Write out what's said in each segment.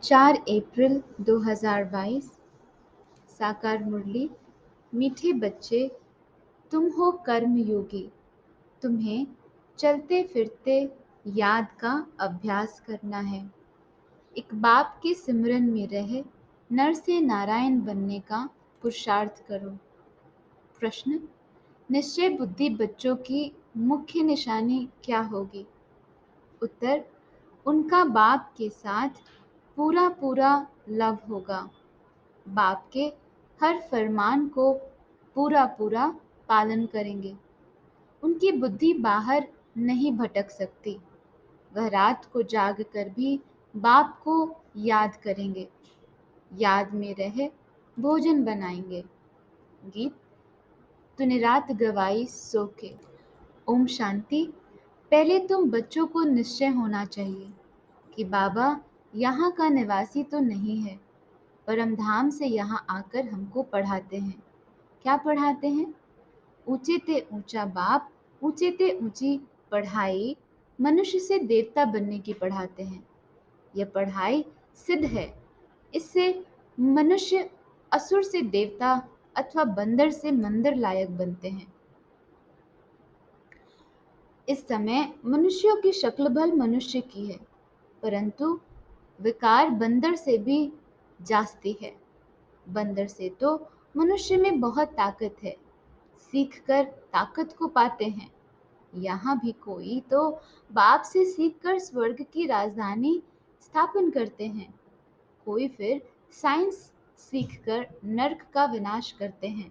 4 अप्रैल 2022। साकार मुरली। मीठे बच्चे, तुम हो कर्मयोगी, तुम्हें चलते फिरते याद का अभ्यास करना है। एक बाप के सिमरन में रह नर से नारायण बनने का पुरुषार्थ करो। प्रश्न: निश्चय बुद्धि बच्चों की मुख्य निशानी क्या होगी? उत्तर: उनका बाप के साथ पूरा पूरा लव होगा। बाप के हर फरमान को पूरा पूरा पालन करेंगे। उनकी बुद्धि बाहर नहीं भटक सकती। वह रात को जाग कर भी बाप को याद करेंगे। याद में रह भोजन बनाएंगे। गीत: तूने रात गवाई सो के। ओम शांति। पहले तुम बच्चों को निश्चय होना चाहिए कि बाबा यहाँ का निवासी तो नहीं है, परम धाम से यहाँ आकर हमको पढ़ाते हैं। क्या पढ़ाते हैं? ऊंचे ते ऊंचा बाप, ऊंचे ते ऊंची पढ़ाई, मनुष्य से देवता बनने की पढ़ाते हैं। यह पढ़ाई सिद्ध है। इससे मनुष्य असुर से देवता अथवा बंदर से मंदिर लायक बनते हैं। इस समय मनुष्यों की शक्ल भल मनुष्य की है, परंतु विकार बंदर से भी जास्ती है। बंदर से तो मनुष्य में बहुत ताकत है, सीखकर ताकत को पाते हैं। यहाँ भी कोई तो बाप से सीखकर स्वर्ग की राजधानी स्थापन करते हैं, कोई फिर साइंस सीखकर नर्क का विनाश करते हैं।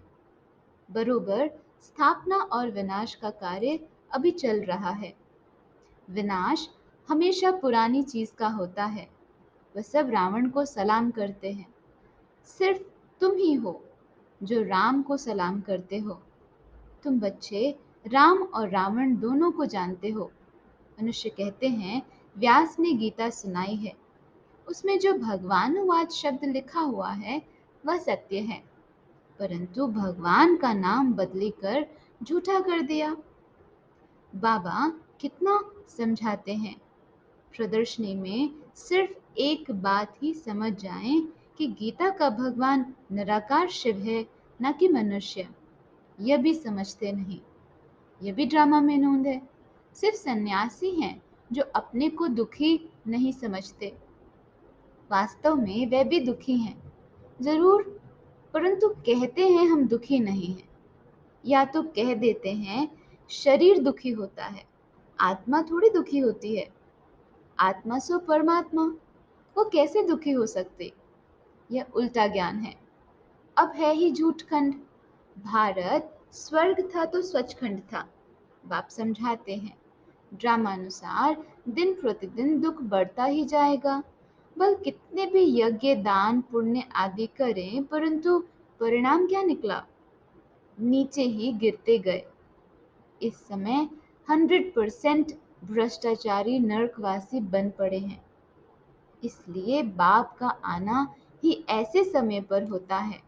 बरोबर स्थापना और विनाश का कार्य अभी चल रहा है। विनाश हमेशा पुरानी चीज का होता है। वह सब रावण को सलाम करते हैं। सिर्फ तुम ही हो जो राम को सलाम करते हो। तुम बच्चे राम और रावण दोनों को जानते हो। मनुष्य कहते हैं व्यास ने गीता सुनाई है, उसमें जो भगवानुवाद शब्द लिखा हुआ है वह सत्य है, परंतु भगवान का नाम बदली कर झूठा कर दिया। बाबा कितना समझाते हैं। प्रदर्शनी में सिर्फ एक बात ही समझ जाएं कि गीता का भगवान निराकार शिव है, न कि मनुष्य। यह भी समझते नहीं। यह भी ड्रामा में नूंद है। सिर्फ सन्यासी हैं जो अपने को दुखी नहीं समझते। वास्तव में वे भी दुखी हैं, जरूर, परंतु कहते हैं हम दुखी नहीं हैं। या तो कह देते हैं शरीर दुखी होता है, आत्मा थोड़ी दुखी होती है। आत्मा सो परमात्मा, वो कैसे दुखी हो सकते? यह उल्टा ज्ञान है। अब है ही झूठ खंड। भारत स्वर्ग था तो सचखंड था। बाप समझाते हैं ड्रामानुसार दिन प्रतिदिन दुख बढ़ता ही जाएगा। बल कितने भी यज्ञ दान पुण्य आदि करें, परंतु परिणाम क्या निकला? नीचे ही गिरते गए। इस समय 100% भ्रष्टाचारी नरकवासी बन पड़े हैं। इसलिए बाप का आना ही ऐसे समय पर होता है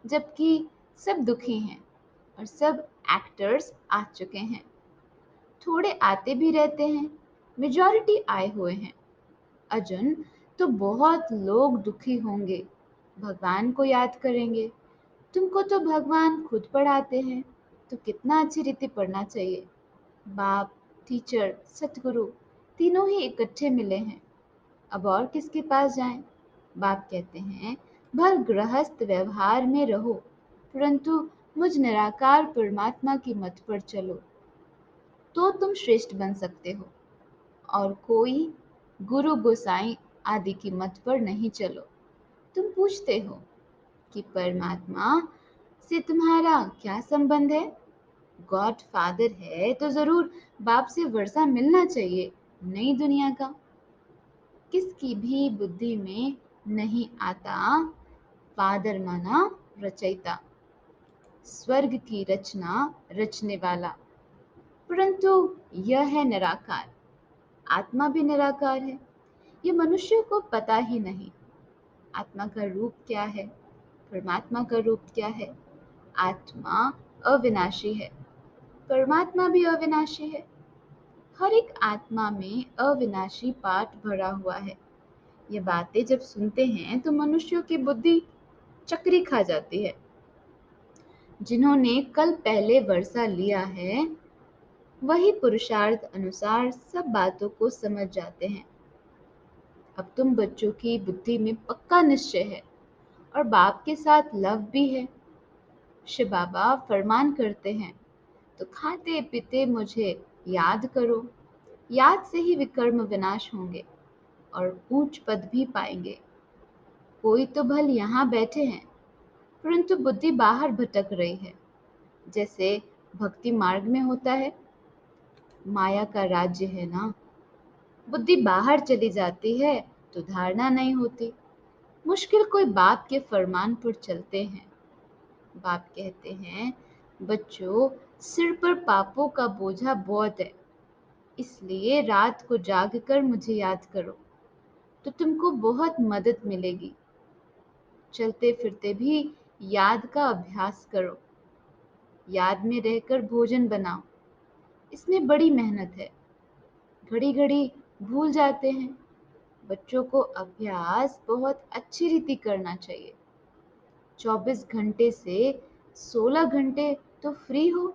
जबकि सब दुखी हैं और सब एक्टर्स आ चुके हैं। थोड़े आते भी रहते हैं, मेजॉरिटी आए हुए हैं। अर्जुन, तो बहुत लोग दुखी होंगे, भगवान को याद करेंगे। तुमको तो भगवान खुद पढ़ाते हैं, तो कितना अच्छी रीति पढ़ना चाहिए। बाप, टीचर, सतगुरु तीनों ही इकट्ठे मिले हैं। अब और किसके पास जाएं? बाप कहते हैं भल गृहस्थ व्यवहार में रहो, परंतु मुझ निराकार परमात्मा की मत पर चलो, तो तुम श्रेष्ठ बन सकते हो। और कोई गुरु गोसाई आदि की मत पर नहीं चलो। तुम पूछते हो कि परमात्मा से तुम्हारा क्या संबंध है? गॉड फादर है तो जरूर बाप से वर्षा मिलना चाहिए, नई दुनिया का। किसकी भी बुद्धि में नहीं आता फादर माना रचयिता, स्वर्ग की रचना रचने वाला, परंतु यह है निराकार। आत्मा भी निराकार है। ये मनुष्य को पता ही नहीं। आत्मा का रूप क्या है, परमात्मा का रूप क्या है? आत्मा अविनाशी है, परमात्मा भी अविनाशी है। हर एक आत्मा में अविनाशी पाठ भरा हुआ है। ये बातें जब सुनते हैं तो मनुष्यों की बुद्धि चक्री खा जाती है। जिन्होंने कल पहले वर्षा लिया है वही पुरुषार्थ अनुसार सब बातों को समझ जाते हैं। अब तुम बच्चों की बुद्धि में पक्का निश्चय है और बाप के साथ लव भी है। शिव बाबा फरमान करते हैं, तो खाते पीते मुझे याद करो। याद से ही विकर्म विनाश होंगे और ऊंच पद भी पाएंगे। कोई तो भल यहाँ बैठे हैं, परंतु बुद्धि बाहर भटक रही है, जैसे भक्ति मार्ग में होता है। माया का राज्य है ना, बुद्धि बाहर चली जाती है तो धारणा नहीं होती। मुश्किल कोई बाप के फरमान पर चलते हैं। बाप कहते हैं, बच्चों सिर पर पापों का बोझा बहुत है, इसलिए रात को जागकर मुझे याद करो तो तुमको बहुत मदद मिलेगी। चलते फिरते भी याद का अभ्यास करो। याद में रहकर भोजन बनाओ, इसमें बड़ी मेहनत है। घड़ी घड़ी भूल जाते हैं। बच्चों को अभ्यास बहुत अच्छी रीति करना चाहिए। 24 घंटे से 16 घंटे तो फ्री हो,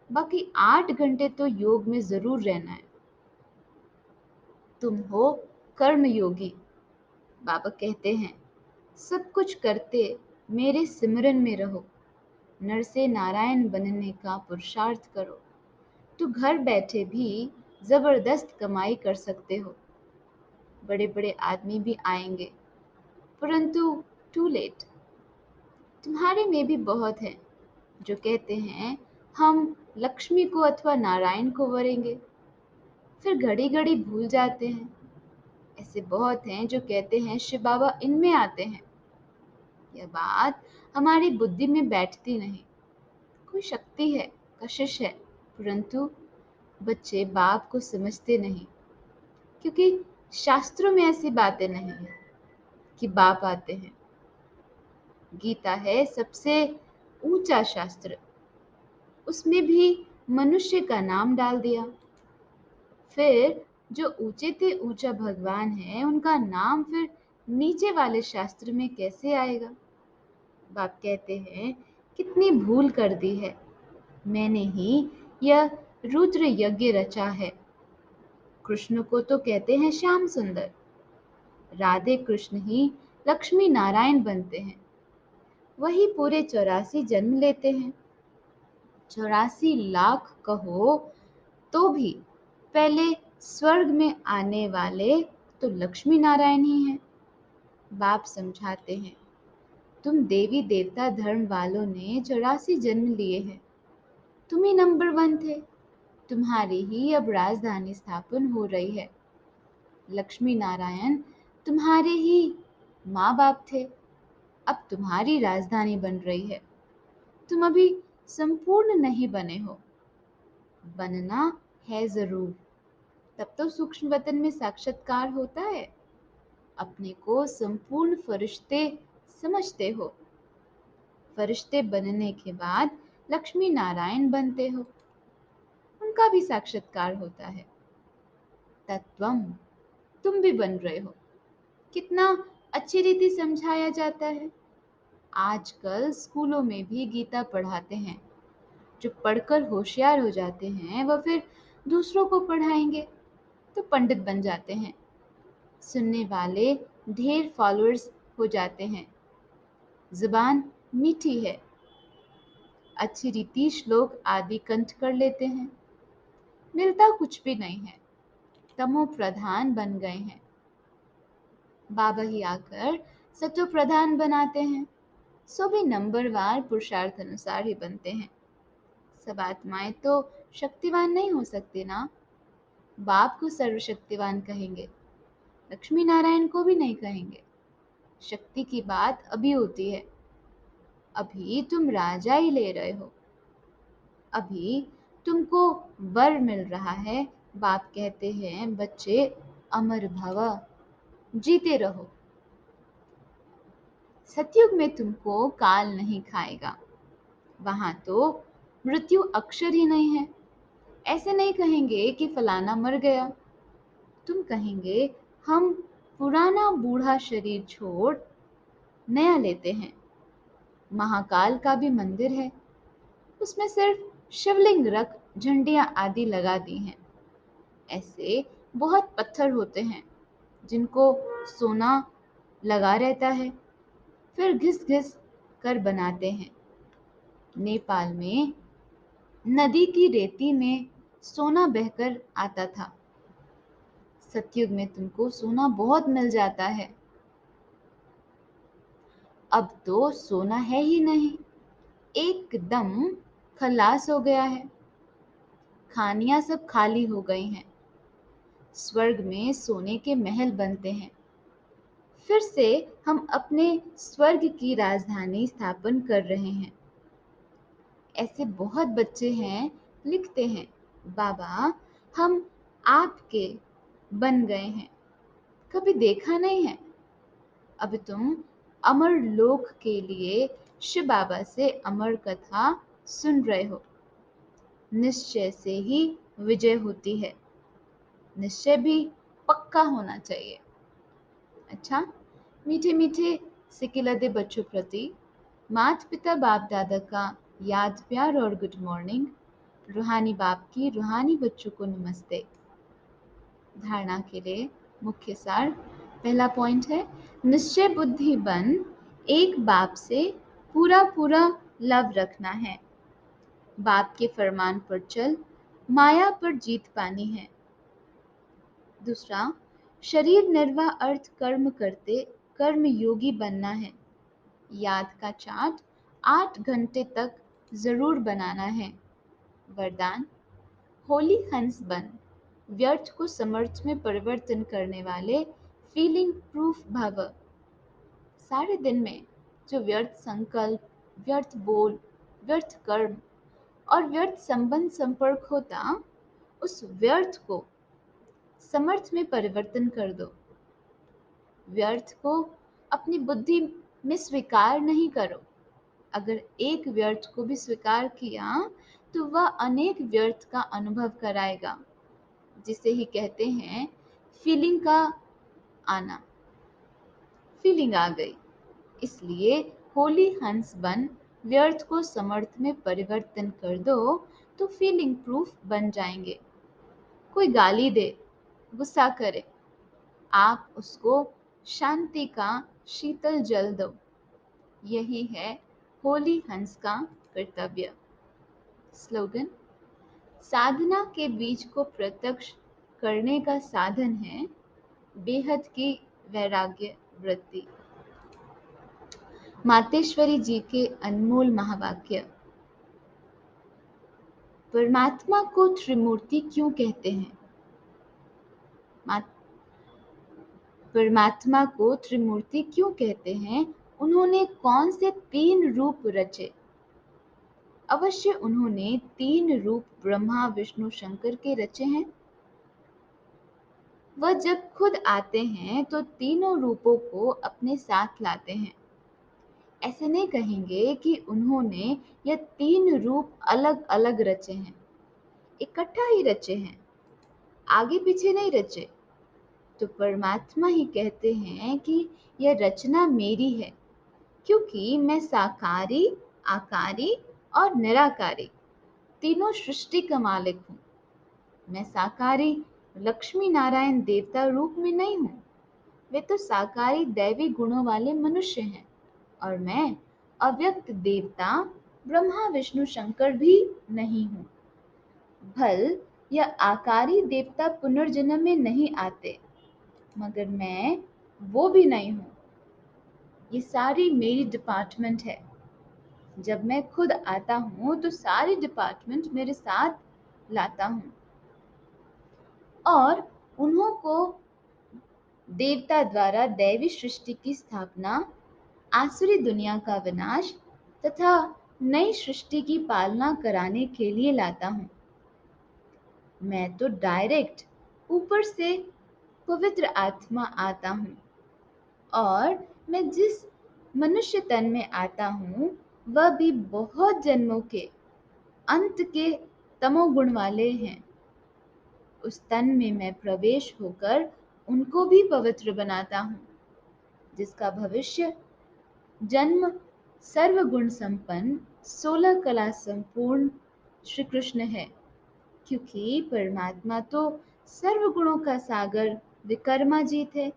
बाकी 8 घंटे तो योग में जरूर रहना है। तुम हो कर्म योगी। बाबा कहते हैं, सब कुछ करते मेरे सिमरन में रहो। नर से नारायण बनने का पुरुषार्थ करो तो घर बैठे भी जबरदस्त कमाई कर सकते हो। बड़े बड़े आदमी भी आएंगे, परंतु टू लेट। तुम्हारे में भी बहुत हैं जो कहते हैं हम लक्ष्मी को अथवा नारायण को वरेंगे, फिर घड़ी घड़ी भूल जाते हैं। ऐसे बहुत हैं जो कहते हैं शिव बाबा इनमें आते हैं। यह बात हमारी बुद्धि में बैठती नहीं। कोई शक्ति है, कशिश है, परंतु बच्चे बाप को समझते नहीं, क्योंकि शास्त्रों में ऐसी बातें नहीं है कि बाप आते हैं। गीता है सबसे ऊंचा शास्त्र, उसमें भी मनुष्य का नाम डाल दिया। फिर जो ऊंचे से ऊंचा भगवान है उनका नाम फिर नीचे वाले शास्त्र में कैसे आएगा? बाप कहते हैं, कितनी भूल कर दी है। मैंने ही यह रुद्र यज्ञ रचा है। कृष्ण को तो कहते हैं श्याम सुंदर, राधे कृष्ण ही लक्ष्मी नारायण बनते हैं। वही पूरे 84 जन्म लेते हैं। 84 लाख कहो तो भी पहले स्वर्ग में आने वाले तो लक्ष्मी नारायण ही हैं। बाप समझाते हैं, तुम देवी देवता धर्म वालों ने 84 जन्म लिए हैं। तुम ही नंबर 1 थे। तुम्हारी ही अब राजधानी स्थापन हो रही है। लक्ष्मी नारायण तुम्हारे ही माँ बाप थे, अब तुम्हारी राजधानी बन रही है। तुम अभी संपूर्ण नहीं बने हो, बनना है जरूर। तब तो सूक्ष्म वतन में साक्षात्कार होता है। अपने को संपूर्ण फरिश्ते समझते हो। फरिश्ते बनने के बाद लक्ष्मी नारायण बनते हो, उनका भी साक्षात्कार होता है। तत्वम तुम भी बन रहे हो। कितना अच्छी रीति समझाया जाता है। आजकल स्कूलों में भी गीता पढ़ाते हैं। जो पढ़कर होशियार हो जाते हैं वह फिर दूसरों को पढ़ाएंगे तो पंडित बन जाते हैं। सुनने वाले ढेर फॉलोअर्स हो जाते हैं। जुबान मीठी है, अच्छी रीति श्लोक आदि कंठ कर लेते हैं। मिलता कुछ भी नहीं है, तमो प्रधान बन गए हैं। बाबा ही आकर सतो प्रधान बनाते हैं। सो भी नंबरवार पुरुषार्थ अनुसार ही बनते हैं। सब आत्माएं तो शक्तिवान नहीं हो सकती ना। बाप को सर्वशक्तिवान कहेंगे, लक्ष्मी नारायण को भी नहीं कहेंगे। शक्ति की बात अभी होती है। अभी तुम राजा ही ले रहे हो। अभी तुमको वर मिल रहा है। बाप कहते हैं, बच्चे अमर भव, जीते रहो। सतयुग में तुमको काल नहीं खाएगा। वहां तो मृत्यु अक्षर ही नहीं है। ऐसे नहीं कहेंगे कि फलाना मर गया। तुम कहेंगे हम पुराना बूढ़ा शरीर छोड़ नया लेते हैं। महाकाल का भी मंदिर है, उसमें सिर्फ शिवलिंग रख झंडियां आदि लगा दी हैं। ऐसे बहुत पत्थर होते हैं जिनको सोना लगा रहता है, फिर घिस घिस कर बनाते हैं। नेपाल में नदी की रेती में सोना बहकर आता था। सतयुग में तुमको सोना बहुत मिल जाता है। अब तो सोना है ही नहीं, एकदम खलास हो गया है। खानियां सब खाली हो गई हैं। स्वर्ग में सोने के महल बनते हैं। फिर से हम अपने स्वर्ग की राजधानी स्थापन कर रहे हैं। ऐसे बहुत बच्चे हैं, लिखते हैं, बाबा हम आपके बन गए हैं, कभी देखा नहीं है। अब तुम अमर लोक के लिए शिव बाबा से अमर कथा सुन रहे हो। निश्चय से ही विजय होती है। निश्चय भी पक्का होना चाहिए। अच्छा, मीठे मीठे सिकिलदे बच्चों प्रति माता पिता बाप दादा का याद प्यार और गुड मॉर्निंग। रूहानी बाप की रूहानी बच्चों को नमस्ते। धारणा के लिए मुख्य सार। पहला पॉइंट है, निश्चय बुद्धि बन एक बाप से पूरा पूरा लव रखना है। बाप के फरमान पर चल, माया पर जीत पानी है। दूसरा, शरीर निर्वाह अर्थ कर्म करते कर्म योगी बनना है। याद का चार्ट 8 घंटे तक जरूर बनाना है। वरदान, होली हंस बन व्यर्थ को समर्थ में परिवर्तन करने वाले फीलिंग प्रूफ भव। सारे दिन में जो व्यर्थ संकल्प, व्यर्थ बोल, व्यर्थ कर्म और व्यर्थ संबंध संपर्क होता, उस व्यर्थ को समर्थ में परिवर्तन कर दो। व्यर्थ को अपनी बुद्धि में स्वीकार नहीं करो। अगर एक व्यर्थ को भी स्वीकार किया तो वह अनेक व्यर्थ का अनुभव कराएगा, जिसे ही कहते हैं फीलिंग का आना। फीलिंग आ गई, इसलिए होली हंस बन व्यर्थ को समर्थ में परिवर्तन कर दो तो फीलिंग प्रूफ बन जाएंगे। कोई गाली दे, गुस्सा करे, आप उसको शांति का शीतल जल दो। यही है होली हंस का कर्तव्य। स्लोगन, साधना के बीज को प्रत्यक्ष करने का साधन है बेहद की वैराग्य वृत्ति। मातेश्वरी जी के अनमोल महावाक्य। परमात्मा को त्रिमूर्ति क्यों कहते हैं? परमात्मा को त्रिमूर्ति क्यों कहते हैं? उन्होंने कौन से 3 रूप रचे? अवश्य उन्होंने 3 रूप ब्रह्मा विष्णु शंकर के रचे हैं। वह जब खुद आते हैं तो तीनों रूपों को अपने साथ लाते हैं। ऐसे नहीं कहेंगे कि उन्होंने यह 3 रूप अलग अलग रचे हैं, इकट्ठा ही रचे हैं, आगे पीछे नहीं रचे। तो परमात्मा ही कहते हैं कि यह रचना मेरी है, क्योंकि मैं साकारी, आकारी और निराकारी तीनों सृष्टि का मालिक हूँ। मैं साकारी लक्ष्मी नारायण देवता रूप में नहीं हूँ, वे तो साकारी दैवी गुणों वाले मनुष्य हैं। और मैं अव्यक्त देवता ब्रह्मा विष्णु शंकर भी नहीं हूँ। भल यह आकारी देवता पुनर्जन्म में नहीं आते, मगर मैं वो भी नहीं हूँ। ये सारी मेरी डिपार्टमेंट है। जब मैं खुद आता हूँ तो सारी डिपार्टमेंट मेरे साथ लाता हूँ और उन्हों को देवता द्वारा दैवी सृष्टि की स्थापना, आसुरी दुनिया का विनाश तथा नई सृष्टि की पालना कराने के लिए लाता हूँ। मैं तो डायरेक्ट ऊपर से पवित्र आत्मा आता हूँ और मैं जिस मनुष्य तन में आता हूँ वह भी बहुत जन्मों के अंत के तमोगुण वाले हैं। उस तन में मैं प्रवेश होकर उनको भी पवित्र बनाता हूँ, जिसका भविष्य जन्म सर्वगुण संपन्न 16 कला संपूर्ण श्री कृष्ण है, क्योंकि परमात्मा तो सर्वगुणों का सागर विक्रमाजीत है।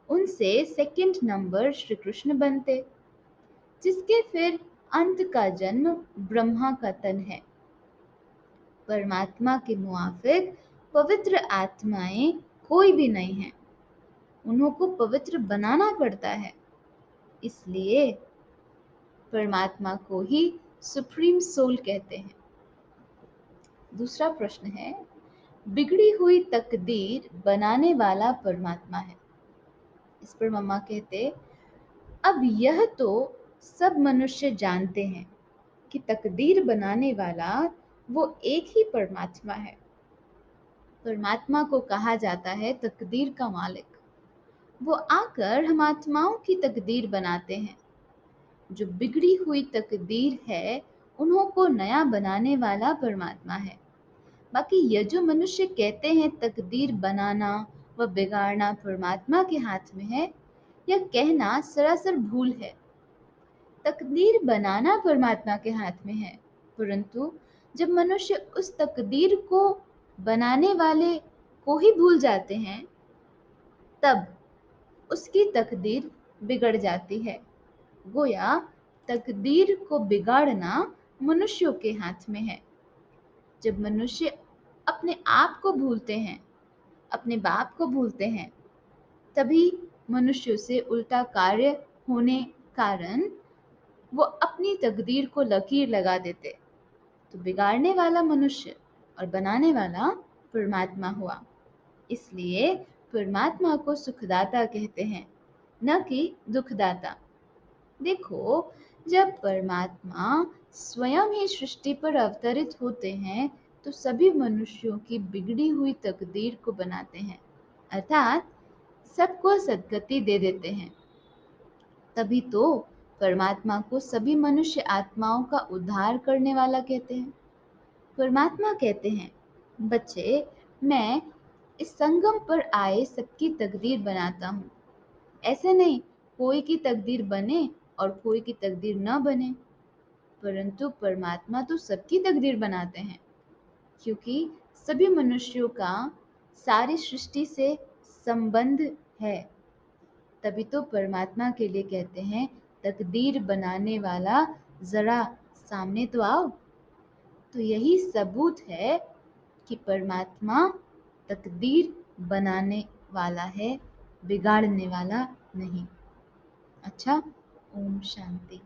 उनसे सेकंड नंबर श्री कृष्ण बनते, जिसके फिर अंत का जन्म ब्रह्मा का तन है। परमात्मा के मुआफिक पवित्र आत्माएं कोई भी नहीं है, उन्हों को पवित्र बनाना पड़ता है। इसलिए परमात्मा को ही सुप्रीम सोल कहते हैं। दूसरा प्रश्न है, बिगड़ी हुई तकदीर बनाने वाला परमात्मा है। इस पर मम्मा कहते, अब यह तो सब मनुष्य जानते हैं कि तकदीर बनाने वाला वो एक ही परमात्मा है। परमात्मा को कहा जाता है तकदीर का मालिक। वो आकर हम आत्माओं की तकदीर बनाते हैं। जो बिगड़ी हुई तकदीर है, उन्हों को नया बनाने वाला परमात्मा है। बाकी ये जो मनुष्य कहते हैं तकदीर बनाना व बिगाड़ना परमात्मा के हाथ में है, यह कहना सरासर भूल है। तकदीर बनाना परमात्मा के हाथ में है, परंतु जब मनुष्य उस तकदीर को बनाने वाले को ही भूल जाते हैं, तब उसकी तकदीर बिगड़ जाती है। गोया तकदीर को बिगाड़ना मनुष्यों के हाथ में है। जब मनुष्य अपने आप को भूलते हैं, अपने बाप को भूलते हैं, तभी मनुष्यों से उल्टा कार्य होने कारण वो अपनी तकदीर को लकीर लगा देते। तो बिगाड़ने वाला मनुष्य और बनाने वाला परमात्मा हुआ। इसलिए परमात्मा को सुखदाता कहते हैं, न कि दुखदाता। देखो, जब परमात्मा स्वयं ही सृष्टि पर अवतरित होते हैं, तो सभी मनुष्यों की बिगड़ी हुई तकदीर को बनाते हैं, अर्थात सबको सद्गति दे देते हैं। तभी तो परमात्मा को सभी मनुष्य आत्माओं का उद्धार करने वाला कहते हैं। परमात्मा कहते हैं, बच्चे, मैं इस संगम पर आए सबकी तकदीर बनाता हूँ। ऐसे नहीं कोई की तकदीर बने और कोई की तकदीर न बने, परंतु परमात्मा तो सबकी तकदीर बनाते हैं, क्योंकि सभी मनुष्यों का सारी सृष्टि से संबंध है। तभी तो परमात्मा के लिए कहते हैं, तकदीर बनाने वाला जरा सामने तो आओ। तो यही सबूत है कि परमात्मा तकदीर बनाने वाला है, बिगाड़ने वाला नहीं। अच्छा, ओम शांति।